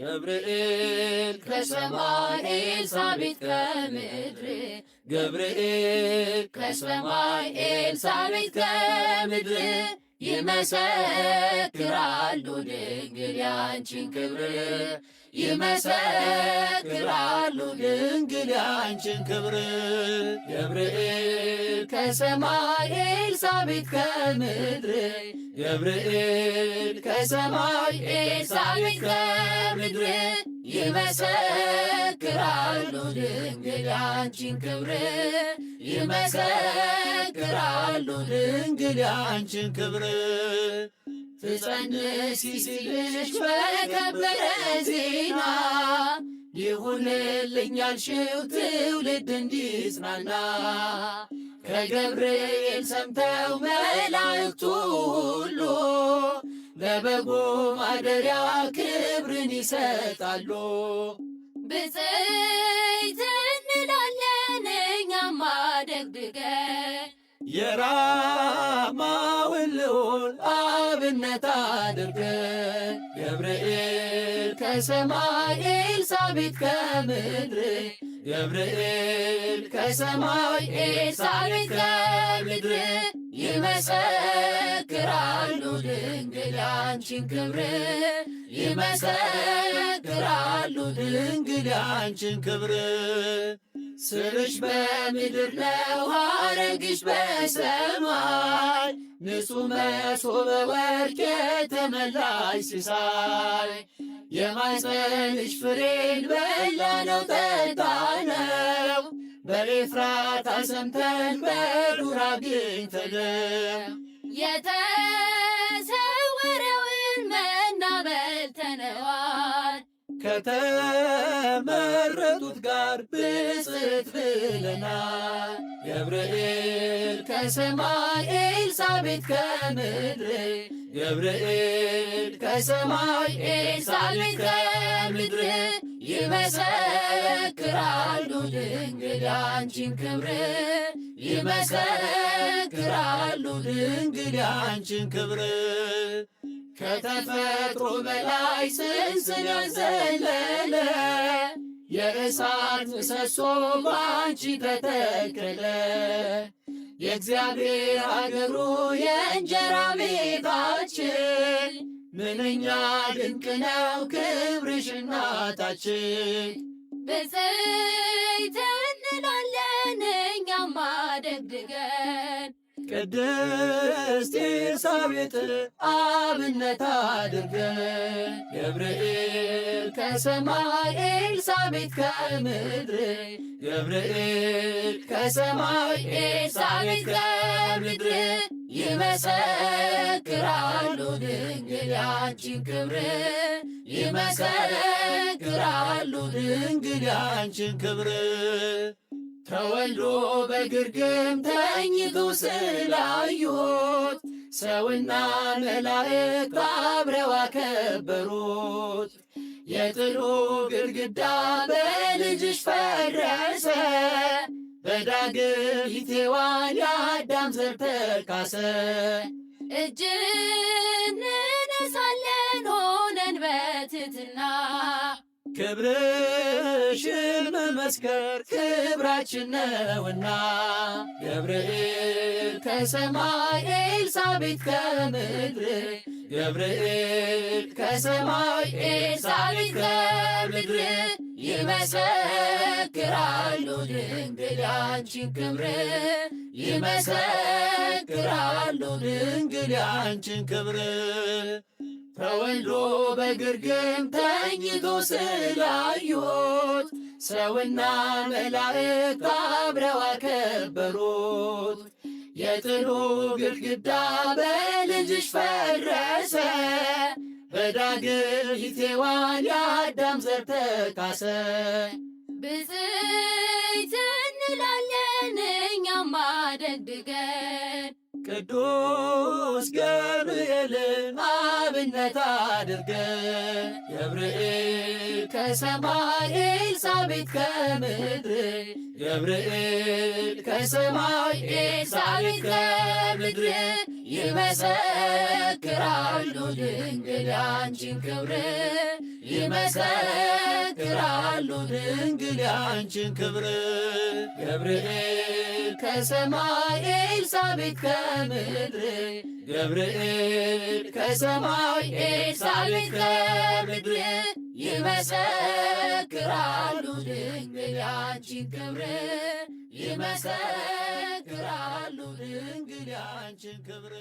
ገብርኤል ከሰማይ ኤልሳቤጥ ከምድር ገብርኤል ከሰማይ ኤልሳቤጥ ከምድር ይመሰክራሉ ድንግል ያንቺን ክብር ይመሰክራሉ ድንግል ያንቺን ክብር ገብርኤል ከሰማይ ኤልሳቤጥ ከምድር ገብርኤል ከሰማይ ኤልሳቤጥ ከምድር ይመሰክራሉ ድንግል ያንቺን ክብር ይመሰክራሉ ድንግል ያንቺን ክብር ትጸንሲ ሲልሽ በከበረ ዜና ይሁንልኝ ያልሽው ትውልድ እንዲጽናና ከገብርኤል ሰምተው መላእክቱ ሁሉ ለበጉ ማደሪያ ክብርን ይሰጣሉ። ብፅዕት እንላለን እኛማ ደግድገን የራማውን ልዑል አብነት አድርገን ገብርኤል ከሰማይ ኤልሳቤጥ ከምድር ገብርኤል ከሰማይ ኤልሳቤጥ ከምድር ይመሰክራሉ ድንግል ያንቺን ክብር ይመሰክራሉ ድንግል ያንቺን ክብር ስርሽ በምድር ነው ሐረግሽ በሰማይ ንጹሕ መሶበ ወርቅ የተመላሽ ሲሳይ የማኅፀንሽ ፍሬን በላነው ጠጣነው በኤፍራታ ሰምተን በዱር አግኝተነው የተሰወረውን መና በልተነዋል ከተመረጡት ጋር ብፅዕት ብለናል። ገብርኤል ከሰማይ ኤልሳቤጥ ከምድር ገብርኤል ከሰማይ ኤልሳቤጥ ከምድር ይመሰክራሉ ድንግል ያንቺን ክብር ይመሰክራሉ ድንግል ያንቺን ክብር ከተፈጥሮ በላይ ስንስን ያዘለለ የእሳት ምሰሶ ባንቺ ተተከለ የእግዚአብሔር አገሩ የእንጀራ ቤታችን ምንኛ ድንቅ ነው ክብርሽ እናታችን። ብፅዕት እንላለን እኛማ ደግድገን ቅድስት ኤልሳቤጥ አብነት አድርገን ገብርኤል ከሰማይ ኤልሳቤጥ ከምድር ገብርኤል ከሰማይ ኤልሳቤጥ ከምድር ይመሰክራሉ ድንግል ያንቺን ክብር ይመሰክራሉ ድንግል ያንቺን ክብር ተወልዶ በግርግም ተኝቶ ስላዩት ሰውና መላእክት አብረው አከበሩት። የጥሉ ግድግዳ በልጅሽ ፈረሰ በዳግም ሔዋን የአዳም ዘር ተካሰ። እጅ እንነሳለን ሆነን በትሕትና ክብርሽን መመስከር ክብራችን ነውና ገብርኤል ከሰማይ ኤልሳቤጥ ከምድር ገብርኤል ከሰማይ ኤልሳቤጥ ከምድር ይመሰክራሉ ድንግል ያንቺን ክብር ይመሰክራሉ ድንግል ያንቺን ክብር ተወልዶ በግርግም ተኝቶ ስላዩት ሰውና መላእክት አብረው አከበሩት። የጥሉ ግድግዳ በልጅሽ ፈረሰ በዳግም ሔዋን የአዳም ዘር ተካሰ። ብፅዕት እንላለን እኛማ ደግድገን ቅዱስ ገብርኤልን አብነት አድርገን ገብርኤል ከሰማይ ኤልሳቤጥ ከምድር ገብርኤል ከሰማይ ኤልሳቤጥ ከምድር ይመሰክራሉ ድንግል ያንቺን ክብር ይመሰክራሉ ድንግል ያንቺን ክብር። ገብርኤል ከሰማይ ኤልሳቤጥ ከምድር ገብርኤል ከሰማይ ኤልሳቤጥ ከምድር ይመሰክራሉ ድንግል ያንቺን ክብር ይመሰክራሉ ድንግል ያንቺን ክብር